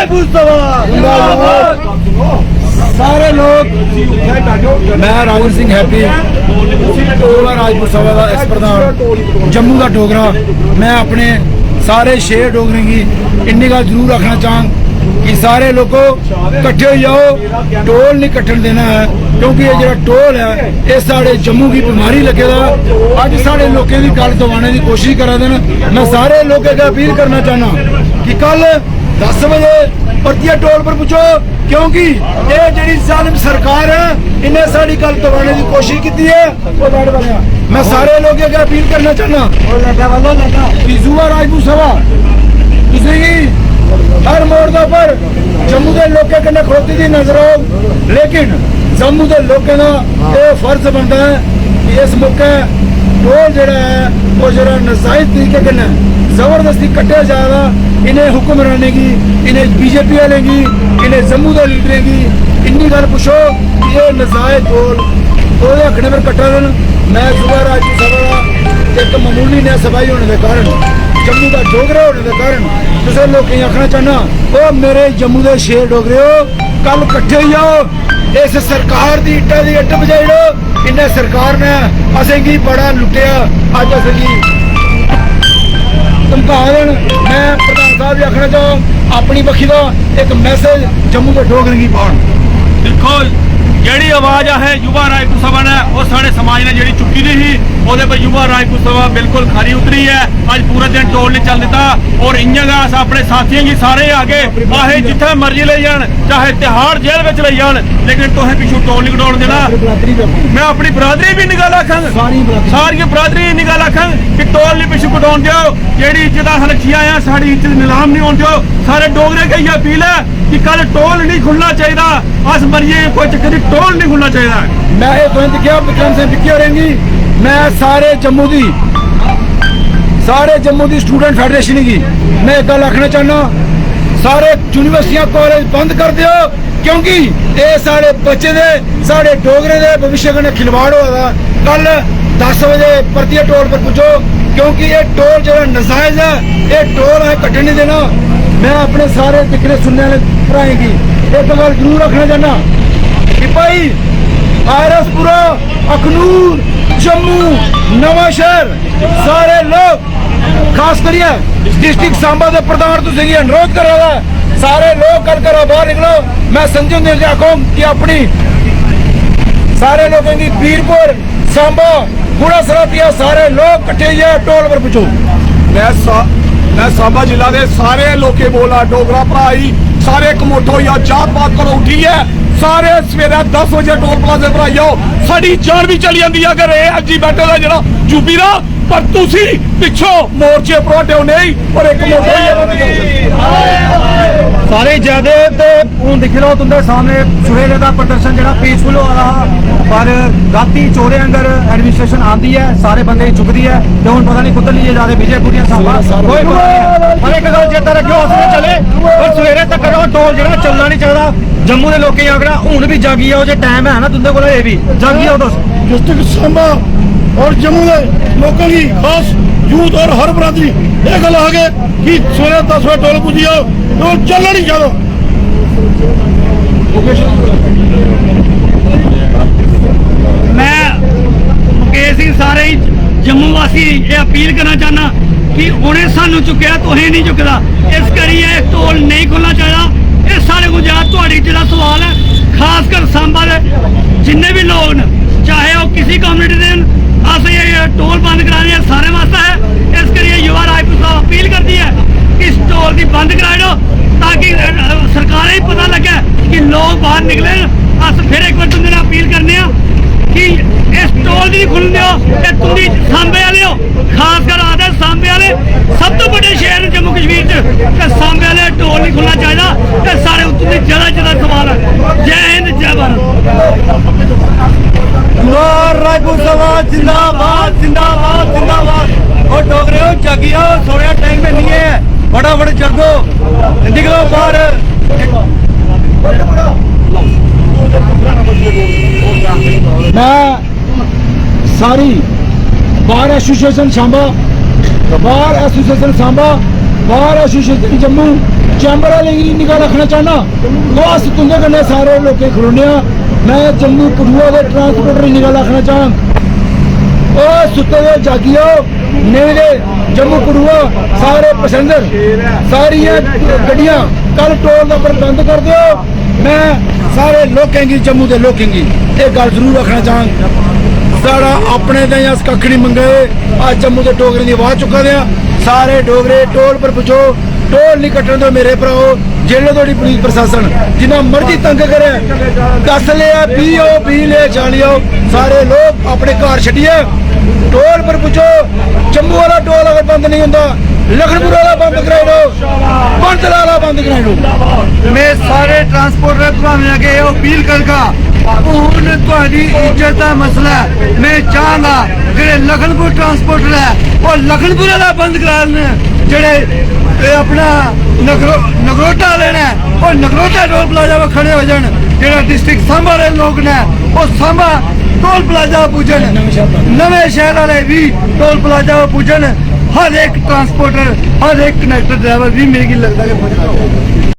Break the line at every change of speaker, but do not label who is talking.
राजपूत सभा सारे लोग। मैं राजन सिंह हैप्पी टोला राजपूत सभा का एक्स प्रधान जम्मू का डोगरा। मैं अपने सारे शेर डोगरे की इन्नी गल जरूर रखना चाहूँ कि सारे लोगों कट्ठे हो जाओ। टोल नहीं कट्टन देना है क्योंकि ये जो टोल है ये साढ़े जम्मू की बीमारी लगेगा। अज साढ़े लोगों की गल दबाने की कोशिश करा देन। मैं सारे लोगों का अपील करना चाहना कि कल 10 बजे परतिया टोल पर पूछो क्योंकि ये जी जालिम सरकार है इन्हें साड़ी गल दबाने की कोशिश की है। मैं सारे लोगों का अपील करना चाहना कि युवा राजपूत सभा हर मोड़ के उपर जम्मू के लोगों कन्नै खड़ोती दी नजर हो, लेकिन जम्मू के लोगों का यह फर्ज बनता है कि इस मौके टोल जड़ा है वो जरा नजायज तरीके कन्नै जबरदस्ती कट्टिया जाएगा। इन्हें हुक्मरानी की, इन्हें बीजेपी वाले की, इन्हें जम्मू के लीडर की इन्नी गल पूछो कि ये नजायज टोल आखने पर कट्टा देन। मैं युवा राजपूत सभा का एक मामूली न्याय सफाई होने के कारण जम्मू का डोगरा होने के कारण तुम लोग आखना चाहना वो मेरे जम्मू के शेर डोगरे हो कल कट्ठे हो जाओ। इस सरकार की इट्टा की इट्ट बजाई लो। इन्हें सरकार ने असेंगी बड़ा लुटिया अज असेंगी धमका देन। मैं प्रधान साहब भी आखना चाहूँ अपनी बखी का एक मैसेज जम्मू के डोगरे की पान।
देखो जी आवाज है युवा राजपूत सभा ने वो साढ़े समाज ने जी चुकी दी थी वो पर युवा राजपूत सभा बिल्कुल खरी उतरी है। अज पूरा दिन टोल नहीं चल देता और इं अपने साथियों की सारे आगे आहे जिथे मर्जी ले जान चाहे तिहाड़ जेल में ले जान लेकिन तुहें पिछू टोल नहीं कटाउण देना। मैं अपनी बरादरी भी निगल आखंग सारी बरादरी निगल आखंग कि टोल नहीं पिछू कटाउण दो। जी इज्जत हलखियां आ साड़ी इज्जत नीलाम नहीं होने दो। सारे डोगरे की यह अपील है कि कल टोल नहीं खुलना चाहिए। अस मरिए कोई चक्कर नहीं टोल नहीं खुलना चाहिए।
मैं ये तुरंत क्या विक्रम सिंह विक्की रहेंगी। मैं सारे जम्मू की स्टूडेंट फेडरेशन की मैं एक गल आखना चाहना सारे यूनिवर्सिटियां कॉलेज बंद कर दो क्योंकि ये साढ़े बच्चे दे साढ़े डोगरे दे भविष्य कन्नै खिलवाड़ होगा। कल 10 बजे परतिया टोल पर पूछो क्योंकि ये टोल जो नजायज है ये टोल है कट्टन नहीं देना। मैं अपने सारे दिखने सुनने वाले भराएं की एक गल जरूर रखना चाहना कि भाई आरएसपुरा अखनूर जम्मू नवांशहर सारे लोग खास करिए डिस्ट्रिक्ट सांबा के प्रधान तुझे अनुरोध कर रहा है सारे लोग कल करो बाहर निकलो। मैं संजू ने आखूँ कि अपनी सारे लोगों की पीरपुर सांबा गुड़ा सरातिया सारे लोग कट्ठे टोल पर पूछो।
मैं सांबा जिला के सारे लोग बोला डोगरा भराई सारे कमोठो या जात पात को उठी है सारे सवेरे 10 बजे टोल प्लाजे पर आई आओ। साड़ी जान भी चली जाती है अगर अजी बैठे का जरा यूपी का पर तुसी पिछो मोर्चे पर हटो नहीं और एक
सारे ज्यादा हूँ दिख लो तुंदे सामने सवेरे का प्रदर्शन जो पीसफुल हो रहा पर राती चोरे अंदर एडमिनिस्ट्रेशन आती है सारे बंदे चुकती है तो हूँ पता नहीं कुछ लिए जा रहे विजयपुर हर एक गल चेता रखो असले चले और सवेरे तक टोल जो चलना नहीं चाहिए। जम्मू के लोग आखना हूँ भी जागी आओ जो टाइम है ना तुंदे को भी जागी आओ।
डिस्ट्रिक्ट सांबा और जम्मू के लोगों की खास यूथ और हर बरादरी ये गल आ गए कि सवेरे 10 बजे टोल पुजी आओ टोल चलना नहीं चाहिए।
मैं मुकेश सिंह सारे जम्मू वासी ये अपील करना चाहना कि उन्हें सानू चुकया तुहें नहीं चुकता इस करिए टोल नहीं खुलना चाहिए। ये सारे गुजरात थोड़ी जो सवाल है खासकर सांबा के जिन्ने भी लोग न चाहे वो किसी कम्युनिटी के अस ये टोल बंद करा रहे हैं सारे वास्ते है। इस करिए युवा राजपूत साहब अपील करती है कि इस टोल की बंद कराई दो ताकि सरकार ही पता लगे कि लोग बाहर निकले। अस फिर एक बार तुंदे अपील करने कि इस टोल की खुल दो तुम सांबे वाले हो खासकर आदे सांबे वाले सब तो बड़े शहर जम्मू कश्मीर सांबे वाले टोल नहीं खुलना चाहिए। सारे उत्तर जगह जगह सवाल है। जय हिंद जय भारत।
राजपूत सभा जिंदाबाद जिंदाबाद जिंदाबाद और डोगरे हो जागी आओ सोया टाइम में नहीं है फटाफट जगो निकलो बाहर। मैं सारी bar association Samba bar association Samba bar association Jammu chamber वाले की निगाह रखना चाहना बस तुंदे कन्नै सारे लोग खड़ोने मैं जम्मू कठुआ के ट्रांसपोर्टर की निगाह रखना चाह ओ सुते दे जागियो नहीं दे जम्मू कठुआ सारे पैसेंजर सारिया गड्डियां कल टोल का बंद कर दो मैं सारे लोगों की जम्मू के लोगों की एक गल जरूर रखना चाह साड़ा अपने ते अस कक्ख नहीं मंगे अज जम्मू के डोगरे की आवाज चुका दे सारे डोगरे टोल पर पुजो टोल नहीं कट्टन दो मेरे भराओ जेले थोड़ी पुलिस प्रशासन जिन्ना मर्जी तंग करे 10 लिया 20 ले 40 सारे लोग अपने घर छड्डिए टोल पर पुजो जम्मू वाला टोल अगर बंद नहीं होता लखनपुर वाला बंद कराई दो पंतला वाला बंद कराई दो
मैं सारे ट्रांसपोर्टर भावें अगे अपील करगा ਹੁਣ ਤੁਹਾਡੀ ਇੱਜ਼ਤ ਦਾ ਮਸਲਾ ਹੈ ਮੈਂ ਚਾਹਾਂਗਾ ਜਿਹੜੇ ਲਖਨਪੁਰ ਟਰਾਂਸਪੋਰਟਰ ਹੈ ਉਹ ਲਖਨਪੁਰ ਵਾਲਾ ਬੰਦ ਕਰਾ ਲੈਣ ਜਿਹੜੇ ਇਹ ਆਪਣਾ ਨਗਰੋਟਾ ਲੈਣਾ ਉਹ ਨਗਰੋਟਾ ਟੋਲ ਪਲਾਜ਼ਾ 'ਤੇ ਖੜੇ ਹੋ ਜਾਣ ਜਿਹੜਾ ਡਿਸਟ੍ਰਿਕਟ ਸਾਂਭਾ ਦੇ ਲੋਕ ਨੇ ਉਹ ਸਾਂਭਾ ਟੋਲ ਪਲਾਜ਼ਾ ਪੁੱਜਣ ਨਵੇਂ ਸ਼ਹਿਰ ਵਾਲੇ ਵੀ ਟੋਲ ਪਲਾਜ਼ਾ ਪੁੱਜਣ ਹਰ ਇੱਕ ਟਰਾਂਸਪੋਰਟਰ ਹਰ ਇੱਕ ਕਨੈਕਟਰ ਡਰਾਈਵਰ ਵੀ ਮੇਰੇ ਕੀ ਲੱਗਦਾ ਕਿ ਪੁੱਜਣਾ